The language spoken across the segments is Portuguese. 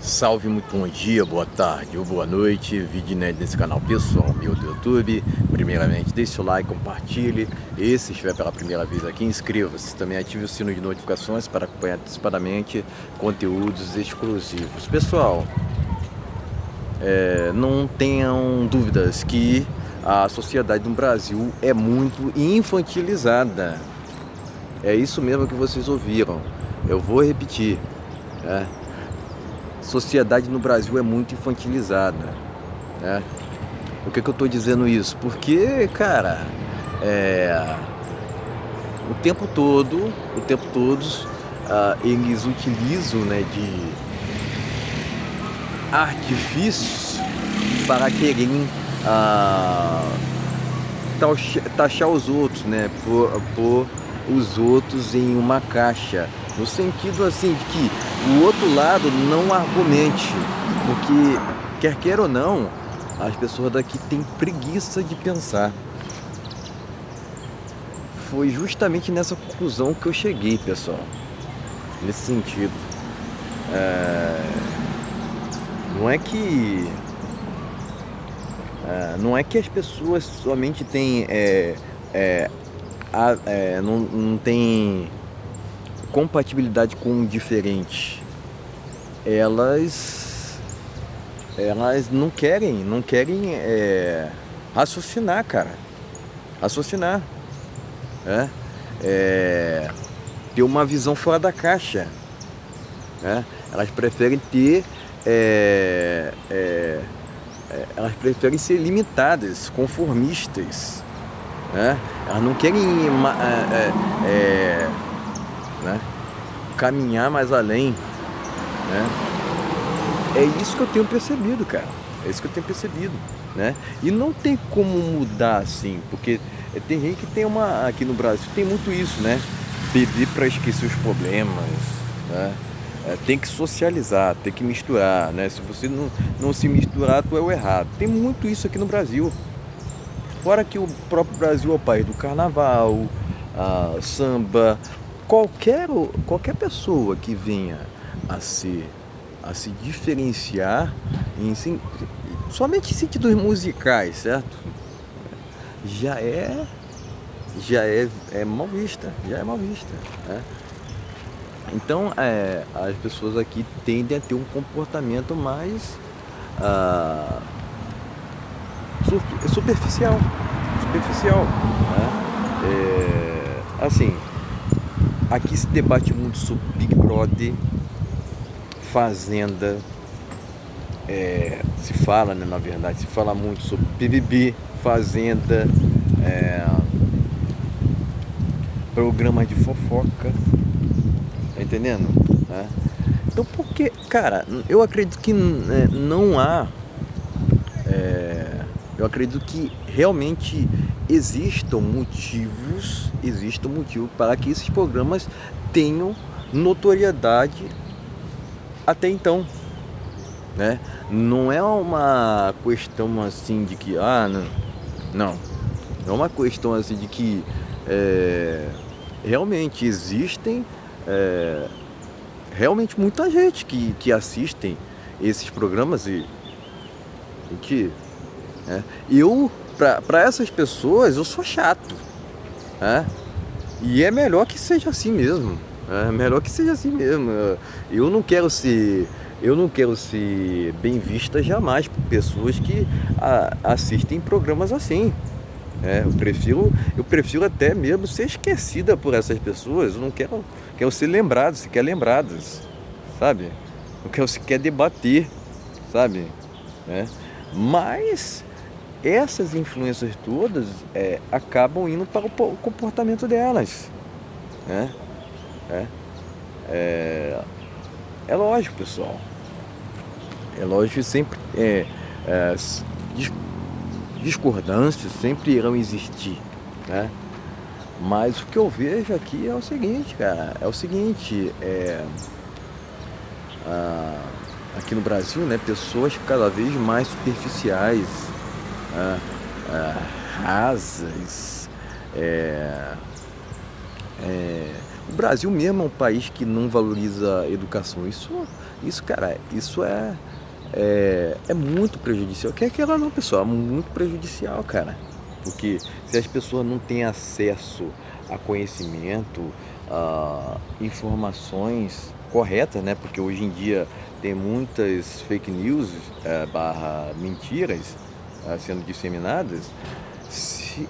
Salve, muito bom dia, boa tarde ou boa noite, vídeo inédito nesse canal pessoal meu do YouTube. Primeiramente, deixe o like, compartilhe e se estiver pela primeira vez aqui, inscreva-se. Também ative o sino de notificações para acompanhar antecipadamente conteúdos exclusivos. Pessoal, não tenham dúvidas que a sociedade no Brasil é muito infantilizada. É isso mesmo que vocês ouviram, eu vou repetir, né? Sociedade no Brasil é muito infantilizada, né? Por que eu estou dizendo isso? Porque, cara, o tempo todo, eles utilizam, né, de artifícios para quererem taxar os outros, né, por os outros em uma caixa, no sentido assim de que o outro lado não argumente, porque quer queira ou não, as pessoas daqui têm preguiça de pensar. Foi justamente nessa conclusão que eu cheguei, pessoal, nesse sentido. Não é que as pessoas somente têm não tem compatibilidade com o diferente. Elas não querem raciocinar, cara. Raciocinar. Ter uma visão fora da caixa. Elas preferem elas preferem ser limitadas, conformistas. Elas não querem caminhar mais além, né? É isso que eu tenho percebido, cara. É isso que eu tenho percebido, né? E não tem como mudar assim, porque tem gente que tem aqui no Brasil tem muito isso, né? Beber para esquecer os problemas, né? Tem que socializar, tem que misturar, né? Se você não se misturar, tu é o errado. Tem muito isso aqui no Brasil. Fora que o próprio Brasil é o país do carnaval, samba, qualquer pessoa que venha a se diferenciar somente em sentidos musicais, certo? Já é mal vista, né? Então, as pessoas aqui tendem a ter um comportamento mais superficial, né? Assim, aqui se debate muito sobre Big Brother, Fazenda, se fala, né, na verdade, se fala muito sobre BBB, Fazenda, programas de fofoca, tá entendendo? Então, porque, cara, eu acredito que não há, eu acredito que realmente existam motivos para que esses programas tenham notoriedade até então, né? Não é uma questão assim de que não é uma questão assim de que realmente existem realmente muita gente que assistem esses programas e que eu, para essas pessoas, eu sou chato, né? E é melhor que seja assim mesmo. Eu não quero ser bem vista jamais por pessoas que assistem programas assim. Eu prefiro até mesmo ser esquecida por essas pessoas. Eu não quero ser lembrado, sequer lembradas, sabe? Eu quero sequer debater, sabe? Mas essas influências todas acabam indo para o comportamento delas, né? É lógico, pessoal. É lógico que sempre discordâncias sempre irão existir, né? Mas o que eu vejo aqui é o seguinte, cara, aqui no Brasil, né, pessoas cada vez mais superficiais, rasas. O Brasil mesmo é um país que não valoriza a educação. Isso, cara, isso é muito prejudicial. Quer que ela não, pessoal, é muito prejudicial, cara. Porque se as pessoas não têm acesso a conhecimento, a informações corretas, né? Porque hoje em dia tem muitas fake news, barra mentiras, sendo disseminadas. Se,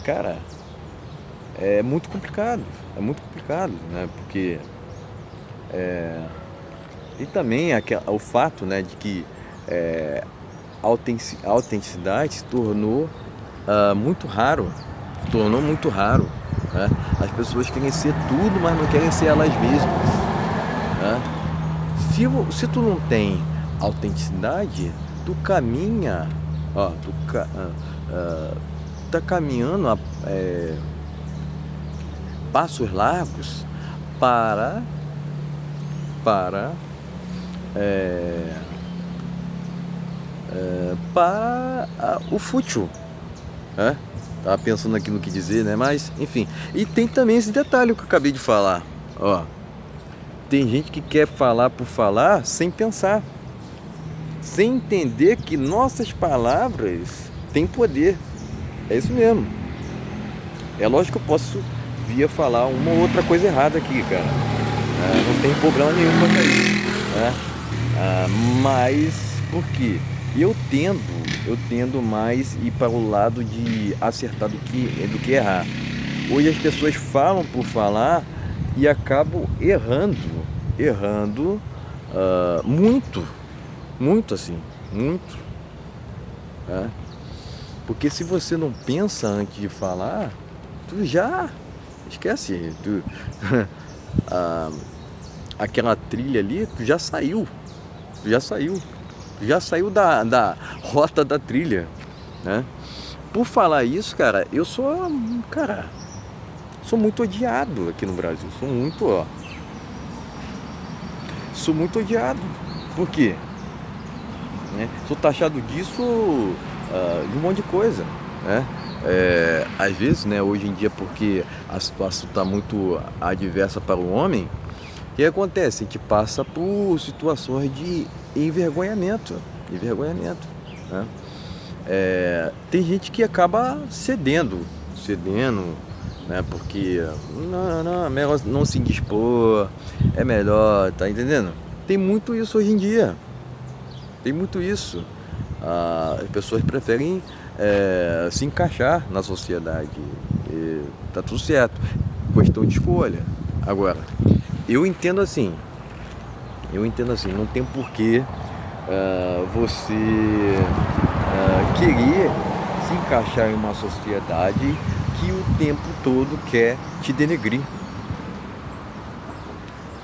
cara, é muito complicado, né? Porque e também o fato, né, de que a autenticidade se tornou muito raro, se tornou muito raro, né? As pessoas querem ser tudo, mas não querem ser elas mesmas, né? Se tu não tem autenticidade, tu caminha, ó, tá caminhando passos largos para para é, o fútil, né? Tava pensando aqui no que dizer, né? Mas, enfim. E tem também esse detalhe que eu acabei de falar. Ó, tem gente que quer falar por falar sem pensar, sem entender que nossas palavras têm poder. É isso mesmo. É lógico que eu posso vir a falar uma ou outra coisa errada aqui, cara. Não tem problema nenhum quanto a isso, né? Mas por quê? Eu tendo mais ir para o lado de acertar do que errar. Hoje as pessoas falam por falar e acabam errando muito, muito assim, muito, né? Porque se você não pensa antes de falar, tu já esquece, aquela trilha ali, tu já saiu, tu já saiu. Já saiu da rota da trilha, né? Por falar isso, cara, sou muito odiado aqui no Brasil. Sou muito odiado. Por quê? Né? Sou taxado disso, de um monte de coisa, né? Às vezes, né, hoje em dia, porque a situação está muito adversa para o homem, o que acontece? A gente passa por situações de envergonhamento, né? Tem gente que acaba cedendo, né? Porque não, é melhor não se indispor, é melhor, tá entendendo? Tem muito isso hoje em dia, tem muito isso. As pessoas preferem se encaixar na sociedade, e tá tudo certo, questão de escolha. Agora, eu entendo assim, não tem porquê você querer se encaixar em uma sociedade que o tempo todo quer te denegrir,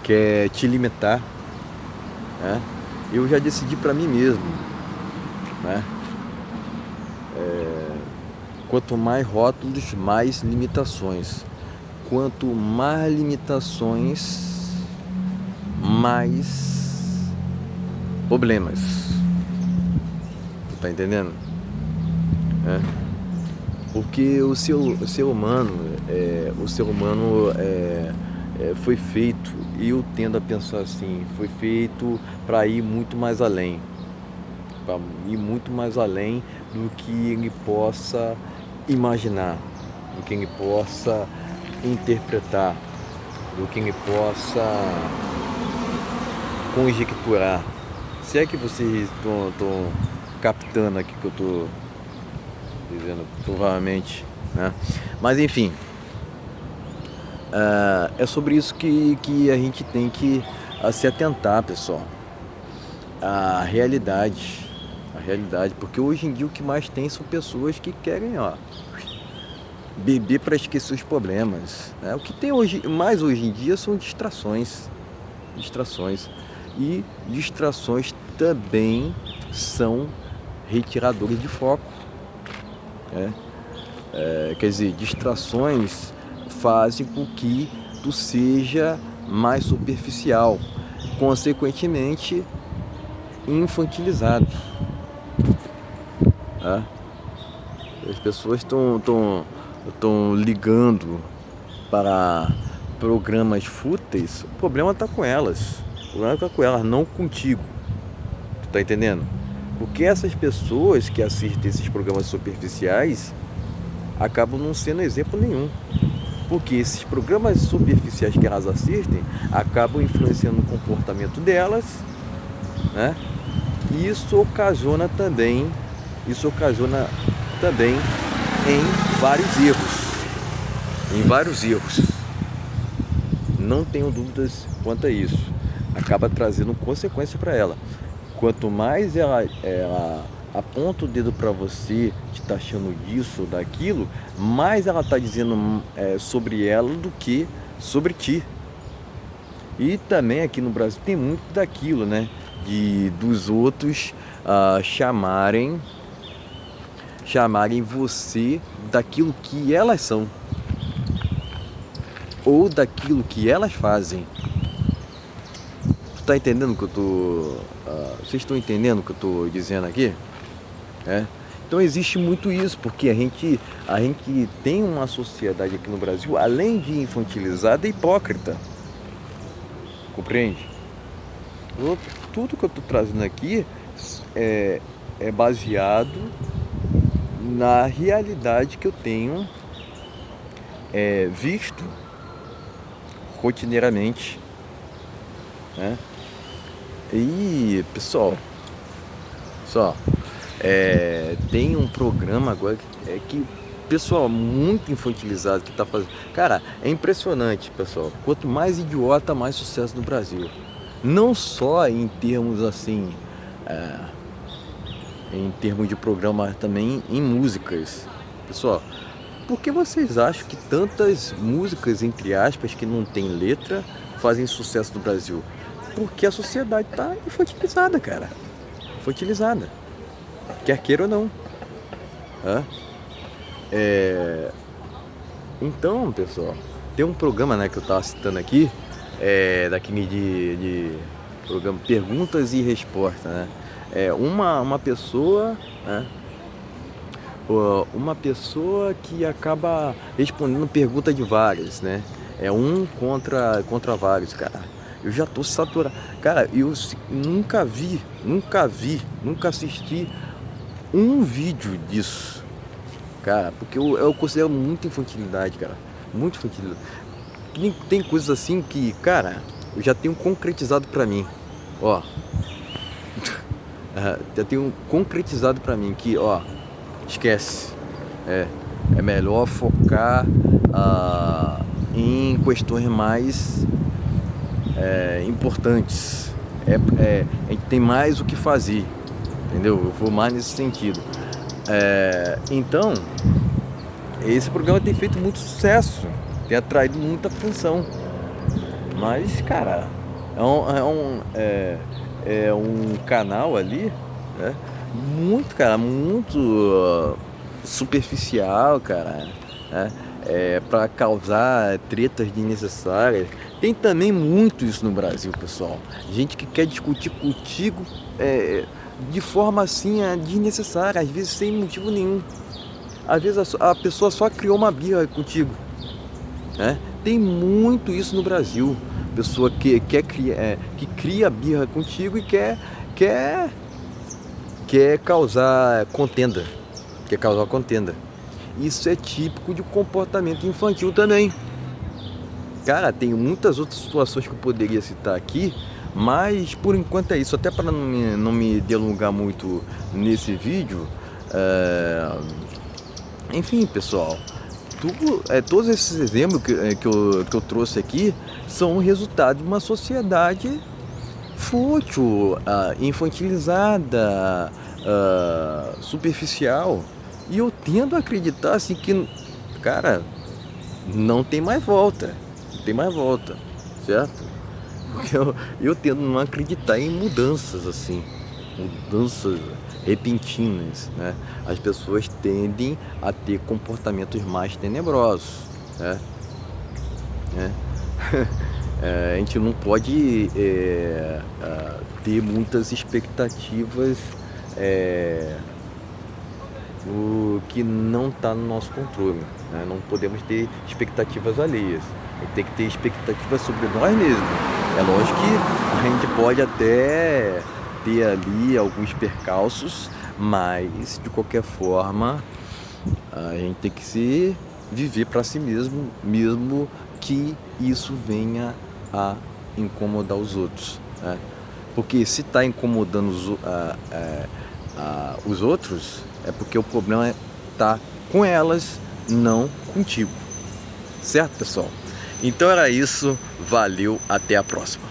quer te limitar, né? Eu já decidi para mim mesmo, né? Quanto mais rótulos, mais limitações. Quanto mais limitações, mais problemas. Tu tá entendendo? Porque o ser humano foi feito, e eu tendo a pensar assim, foi feito para ir muito mais além, do que ele possa imaginar, do que ele possa interpretar, do que ele possa conjecturar. Se é que vocês estão captando aqui que eu estou dizendo, provavelmente, né? Mas enfim, é sobre isso que a gente tem que se atentar, pessoal. A realidade, porque hoje em dia o que mais tem são pessoas que querem, beber para esquecer os problemas, né? O que tem mais hoje em dia são distrações, e distrações também são retiradores de foco, né? Quer dizer, distrações fazem com que tu seja mais superficial, consequentemente infantilizado, né? As pessoas estão ligando para programas fúteis. O problema está com elas, O problema é com elas, não contigo. Tu tá entendendo? Porque essas pessoas que assistem esses programas superficiais acabam não sendo exemplo nenhum. Porque esses programas superficiais que elas assistem acabam influenciando o comportamento delas, né? E isso ocasiona também em vários erros. Em vários erros. Não tenho dúvidas quanto a isso. Acaba trazendo consequência para ela. Quanto mais ela aponta o dedo para você, te taxando disso ou daquilo, mais ela está dizendo sobre ela do que sobre ti. E também aqui no Brasil tem muito daquilo, né? Dos outros chamarem você daquilo que elas são ou daquilo que elas fazem. Tu tá entendendo o que eu tô... vocês estão entendendo o que eu tô dizendo aqui? Então existe muito isso, porque a gente tem uma sociedade aqui no Brasil, além de infantilizada, hipócrita. Compreende? Tudo que eu tô trazendo aqui é baseado na realidade que eu tenho visto rotineiramente, né? E pessoal, tem um programa agora que pessoal muito infantilizado que tá fazendo. Cara, é impressionante, pessoal. Quanto mais idiota, mais sucesso no Brasil. Não só em termos assim, em termos de programa, mas também em músicas. Pessoal, por que vocês acham que tantas músicas, entre aspas, que não tem letra, fazem sucesso no Brasil? Porque a sociedade tá infantilizada, cara. Infantilizada. Quer queira ou não. Então, pessoal, tem um programa, né, que eu tava citando aqui, daquele de programa Perguntas e Respostas, né? Uma pessoa, né? Uma pessoa que acaba respondendo pergunta de várias, né? Um contra vários, cara. Eu já tô saturado. Cara, eu nunca assisti um vídeo disso, cara, porque eu considero muita infantilidade, cara. Muito infantilidade. Tem coisas assim que, cara, eu já tenho concretizado pra mim. Ó, já tenho concretizado pra mim que, ó, esquece. É melhor focar em questões mais importantes. A gente tem mais o que fazer, entendeu? Eu vou mais nesse sentido. Então, esse programa tem feito muito sucesso, tem atraído muita atenção. Mas, cara, é um canal ali, né? Muito superficial, cara, né? Para causar tretas desnecessárias. Tem também muito isso no Brasil, pessoal. Gente que quer discutir contigo de forma assim desnecessária, às vezes sem motivo nenhum. Às vezes a pessoa só criou uma birra contigo, né? Tem muito isso no Brasil. Pessoa que cria birra contigo e quer causar contenda. Quer causar contenda. Isso é típico de comportamento infantil também. Cara, tem muitas outras situações que eu poderia citar aqui, mas por enquanto é isso. Até para não me delongar muito nesse vídeo. Enfim, pessoal, todos esses exemplos que eu trouxe aqui são o resultado de uma sociedade fútil, infantilizada, superficial. E eu tendo a acreditar assim que, cara, não tem mais volta. Não tem mais volta, certo? Porque eu tendo a não acreditar em mudanças assim, mudanças repentinas, né? As pessoas tendem a ter comportamentos mais tenebrosos, né? A gente não pode ter muitas expectativas o que não está no nosso controle, né? Não podemos ter expectativas alheias. A gente tem que ter expectativas sobre nós mesmos. É lógico que a gente pode até ter ali alguns percalços, mas de qualquer forma a gente tem que se viver para si mesmo, mesmo que isso venha a incomodar os outros, né? Porque se está incomodando os outros, é porque o problema está com elas, não contigo. Certo, pessoal? Então era isso. Valeu, até a próxima.